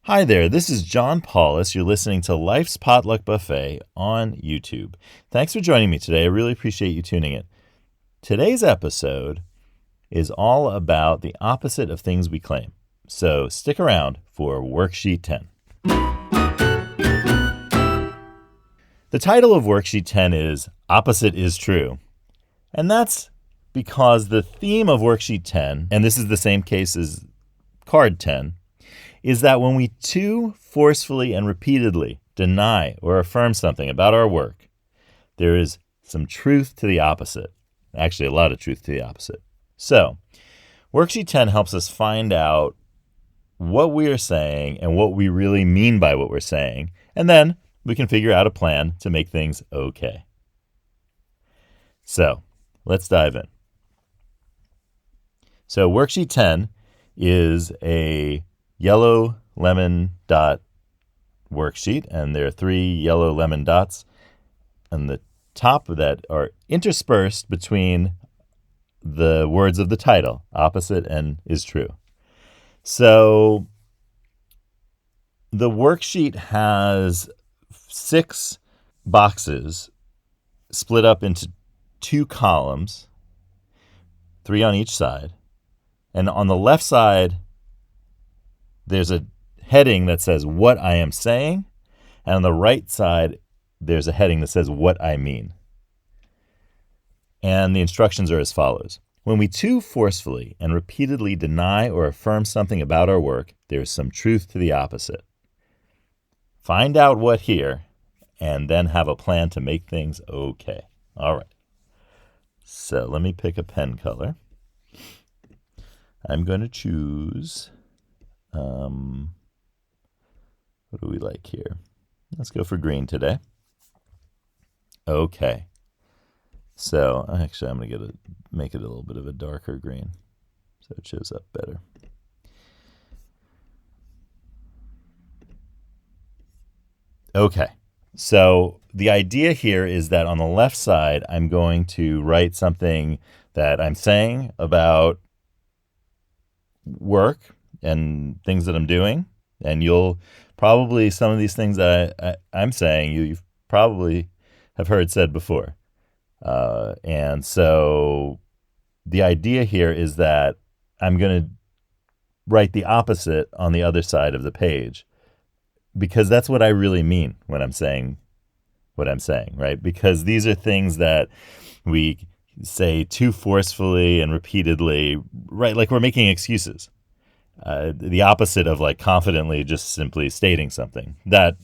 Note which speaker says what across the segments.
Speaker 1: Hi there, this is John Paulus. You're listening to Life's Potluck Buffet on YouTube. Thanks for joining me today. I really appreciate you tuning in. Today's episode is all about the opposite of things we claim. So stick around for Worksheet 10. The title of Worksheet 10 is Opposite is True. And that's because the theme of Worksheet 10, and this is the same case as Card 10, is that when we too forcefully and repeatedly deny or affirm something about our work, there is some truth to the opposite. Actually, a lot of truth to the opposite. So, Worksheet 10 helps us find out what we are saying and what we really mean by what we're saying, and then we can figure out a plan to make things okay. So, let's dive in. So, Worksheet 10 is a yellow lemon dot worksheet, and there are 3 yellow lemon dots on the top of that are interspersed between the words of the title, opposite and is true. So the worksheet has 6 boxes split up into 2 columns, 3 on each side, and on the left side there's a heading that says what I am saying, and on the right side, there's a heading that says what I mean. And the instructions are as follows. When we too forcefully and repeatedly deny or affirm something about our work, there is some truth to the opposite. Find out what here, and then have a plan to make things okay. All right. So let me pick a pen color. I'm going to choose... what do we like here? Let's go for green today. Okay. So actually, I'm going to make it a little bit of a darker green so it shows up better. Okay. So the idea here is that on the left side, I'm going to write something that I'm saying about work and things that I'm doing, and you'll probably, some of these things that I'm saying, you've probably have heard said before. And so the idea here is that I'm going to write the opposite on the other side of the page, because that's what I really mean when I'm saying what I'm saying, right? Because these are things that we say too forcefully and repeatedly, right? Like we're making excuses. The opposite of like confidently just simply stating something. That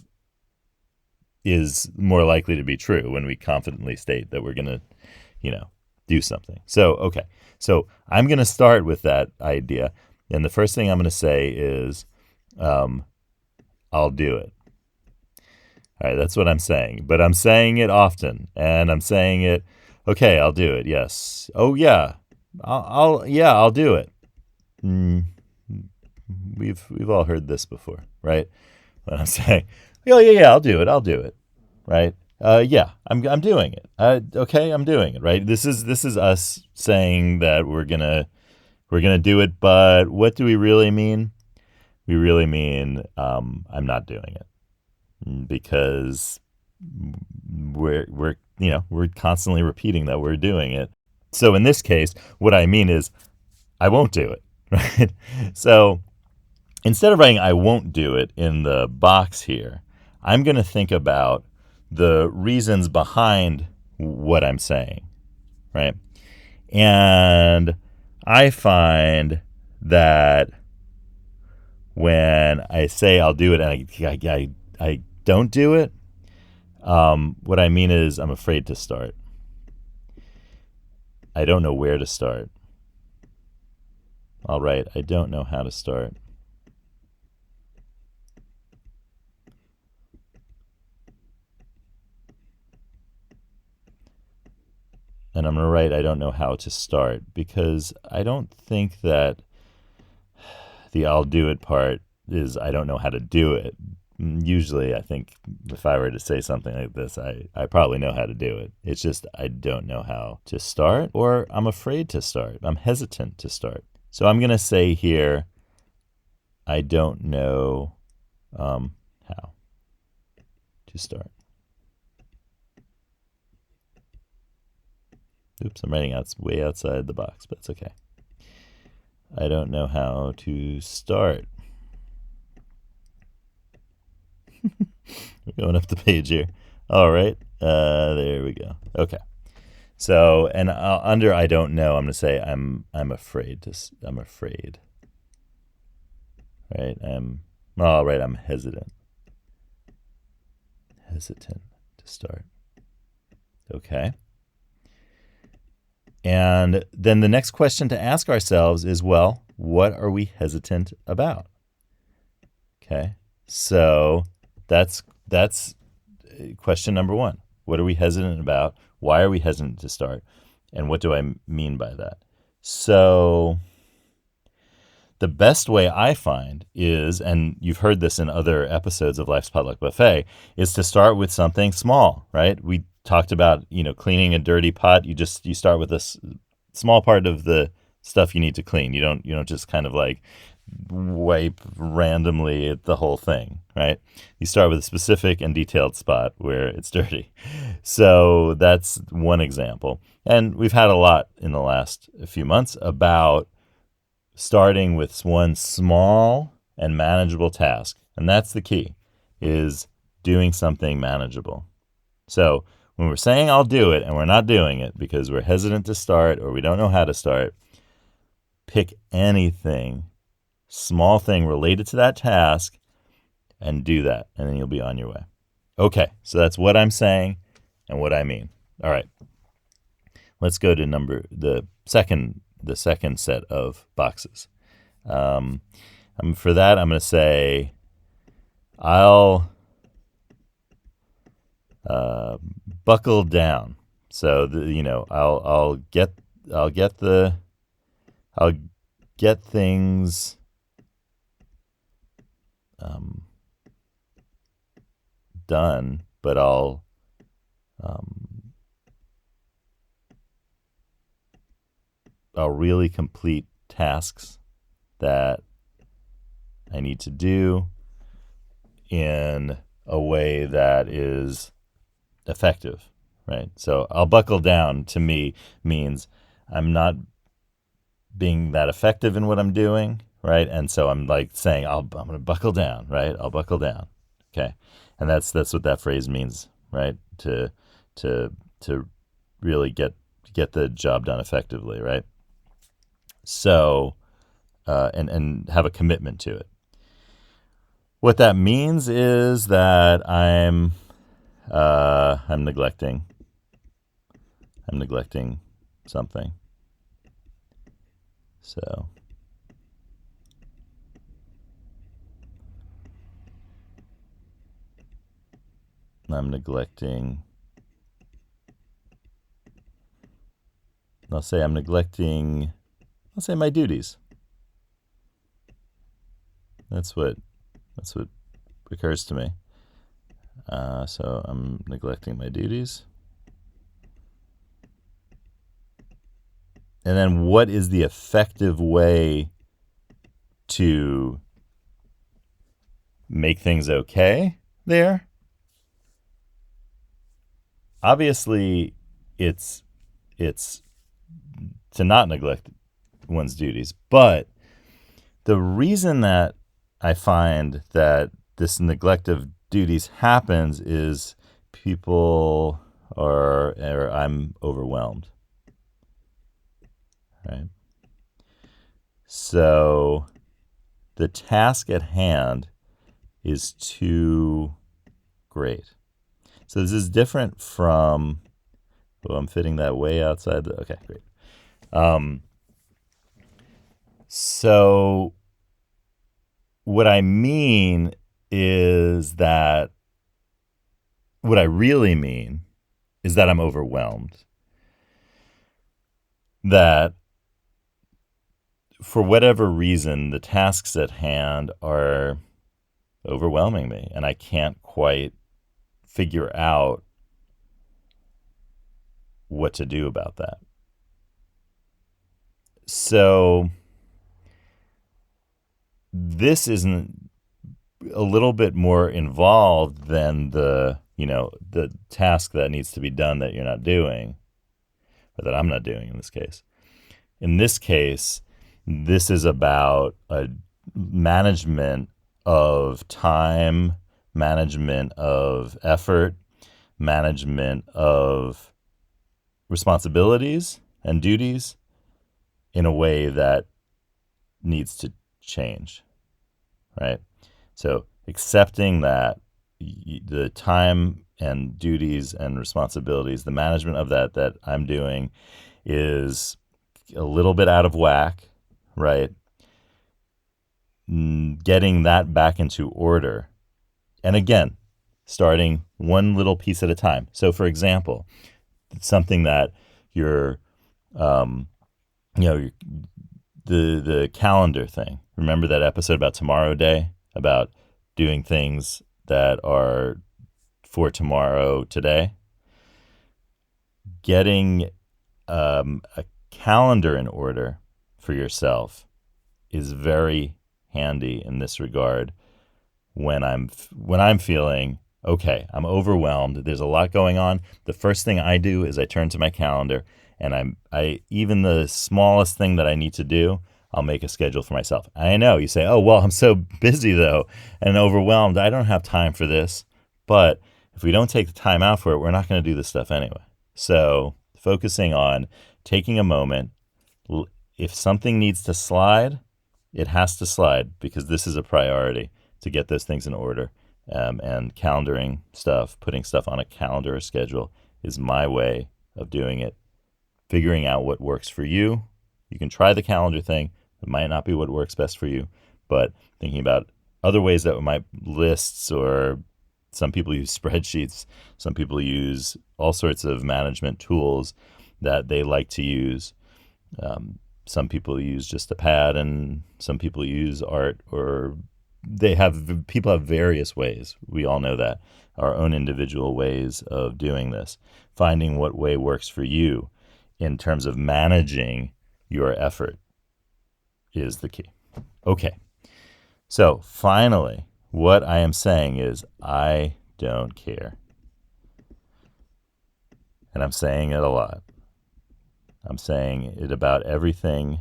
Speaker 1: is more likely to be true when we confidently state that we're going to, do something. So, okay. So I'm going to start with that idea. And the first thing I'm going to say is, I'll do it. All right. That's what I'm saying. But I'm saying it often. And I'm saying it, okay, I'll do it. Yes. Oh, yeah. I'll do it. We've all heard this before, right? When I'm saying, yeah, I'll do it, right? Yeah, I'm doing it. Okay, I'm doing it, right? This is us saying that we're gonna do it, but what do we really mean? We really mean I'm not doing it, because we're constantly repeating that we're doing it. So in this case, what I mean is I won't do it, right? So instead of writing I won't do it in the box here, I'm going to think about the reasons behind what I'm saying, right? And I find that when I say I'll do it and I don't do it, what I mean is I'm afraid to start. I don't know where to start. All right, I don't know how to start. And I'm going to write I don't know how to start, because I don't think that the I'll do it part is I don't know how to do it. Usually I think if I were to say something like this, I probably know how to do it. It's just I don't know how to start, or I'm afraid to start. I'm hesitant to start. So I'm going to say here, I don't know How to start. Oops, I'm writing out way outside the box, but it's okay. I don't know how to start. We're going up the page here. All right. There we go. Okay. So, and under I don't know, I'm going to say I'm afraid I'm afraid. Right? I'm hesitant. Hesitant to start. Okay. And then the next question to ask ourselves is, well, what are we hesitant about? Okay. So that's question number one. What are we hesitant about? Why are we hesitant to start? And what do I mean by that? So the best way I find is, and you've heard this in other episodes of Life's Potluck Buffet, is to start with something small, right? We talked about, cleaning a dirty pot. You start with a small part of the stuff you need to clean. You don't just kind of like wipe randomly at the whole thing, right? You start with a specific and detailed spot where it's dirty. So that's one example. And we've had a lot in the last few months about starting with one small and manageable task. And that's the key, is doing something manageable. So when we're saying I'll do it and we're not doing it because we're hesitant to start or we don't know how to start, pick anything, small thing related to that task, and do that, and then you'll be on your way. Okay, so that's what I'm saying and what I mean. All right, let's go to the second set of boxes. For that, I'm going to say I'll buckle down. So I'll get things done, but I'll really complete tasks that I need to do in a way that is effective, right? So I'll buckle down to me means I'm not being that effective in what I'm doing, right? And so I'm like saying I'm going to buckle down, right? I'll buckle down. Okay. And that's what that phrase means, right? To really get the job done effectively, right? So and have a commitment to it. What that means is that I'm neglecting something. So I'm neglecting. I'll say my duties. That's what occurs to me. So I'm neglecting my duties. And then what is the effective way to make things okay there? Obviously, it's to not neglect one's duties. But the reason that I find that this neglect of duties happens is people or I'm overwhelmed. Right? So the task at hand is too great. So this is different from, I'm fitting that way outside okay, great. So what I mean is that what I really mean is that I'm overwhelmed. That for whatever reason, the tasks at hand are overwhelming me, and I can't quite figure out what to do about that. So this isn't a little bit more involved than the task that needs to be done that you're not doing, or that I'm not doing in this case. In this case, this is about a management of time, management of effort, management of responsibilities and duties in a way that needs to change, right? So accepting that the time and duties and responsibilities, the management of that I'm doing is a little bit out of whack, right? Getting that back into order. And again, starting one little piece at a time. So for example, something that you're, the calendar thing. Remember that episode about Tomorrow Day, about doing things that are for tomorrow today? Getting a calendar in order for yourself is very handy in this regard. When I'm feeling okay, I'm overwhelmed, there's a lot going on, the first thing I do is I turn to my calendar, and I even the smallest thing that I need to do, I'll make a schedule for myself. I know you say, oh well, I'm so busy though and overwhelmed, I don't have time for this. But if we don't take the time out for it, we're not going to do this stuff anyway. So focusing on taking a moment. If something needs to slide, it has to slide, because this is a priority to get those things in order. And calendaring stuff, putting stuff on a calendar or schedule is my way of doing it. Figuring out what works for you. You can try the calendar thing. It might not be what works best for you, but thinking about other ways that might, lists, or some people use spreadsheets. Some people use all sorts of management tools that they like to use. Some people use just a pad, and some people use art, or people have various ways. We all know that, our own individual ways of doing this. Finding what way works for you in terms of managing your effort is the key. Okay. So finally, what I am saying is I don't care. And I'm saying it a lot. I'm saying it about everything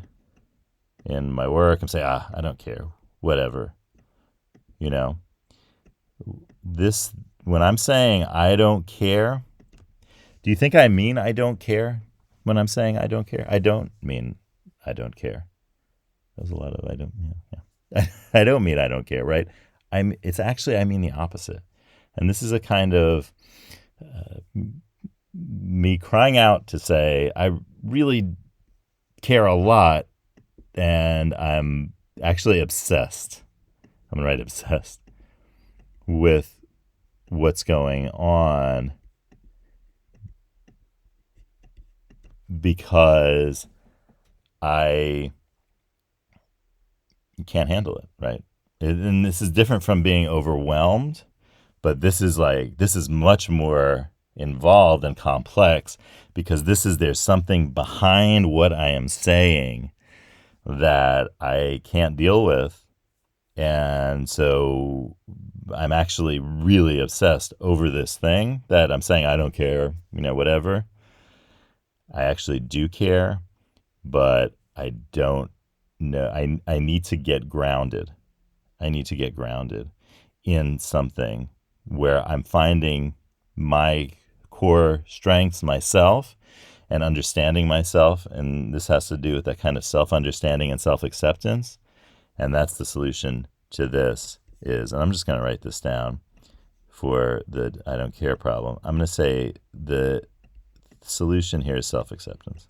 Speaker 1: in my work. I'm saying, I don't care, whatever. This, when I'm saying I don't care, do you think I mean I don't care when I'm saying I don't care? I don't mean I don't care. There's a lot of I don't, yeah. I don't mean I don't care, right? It's actually, I mean the opposite. And this is a kind of me crying out to say, I really care a lot, and I'm actually obsessed. I'm right, obsessed with what's going on, because I can't handle it, right? And this is different from being overwhelmed, but this is much more involved and complex, because there's something behind what I am saying that I can't deal with. And so I'm actually really obsessed over this thing that I'm saying I don't care, whatever. I actually do care, but I don't know. I need to get grounded. I need to get grounded in something where I'm finding my core strengths, myself, and understanding myself. And this has to do with that kind of self-understanding and self-acceptance. And that's the solution to this and I'm just going to write this down for the I don't care problem. I'm going to say the solution here is self-acceptance.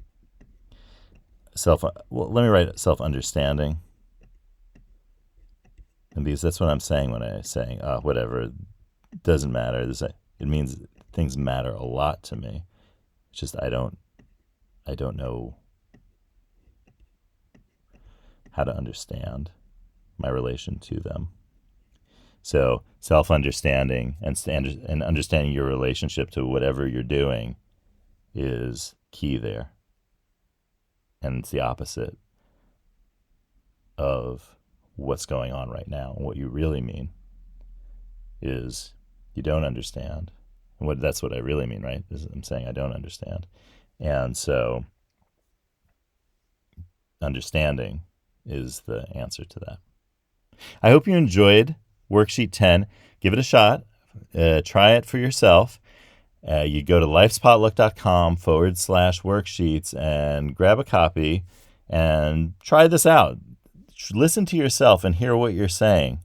Speaker 1: Let me write self-understanding. And because that's what I'm saying when I'm saying, whatever, it doesn't matter. It means things matter a lot to me. It's just I don't know how to understand my relation to them. So self-understanding and understanding your relationship to whatever you're doing is key there. And it's the opposite of what's going on right now and what you really mean. is you don't understand. And that's what I really mean, right? I'm saying I don't understand. And so understanding is the answer to that. I hope you enjoyed Worksheet 10. Give it a shot. Try it for yourself. You go to lifespotluck.com/worksheets and grab a copy and try this out. Listen to yourself and hear what you're saying.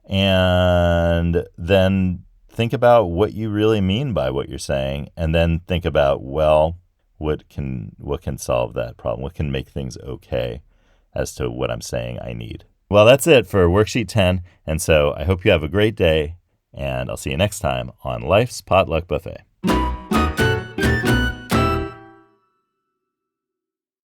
Speaker 1: And then think about what you really mean by what you're saying. And then think about, well, what can solve that problem? What can make things okay as to what I'm saying I need? Well, that's it for Worksheet 10. And so I hope you have a great day. And I'll see you next time on Life's Potluck Buffet.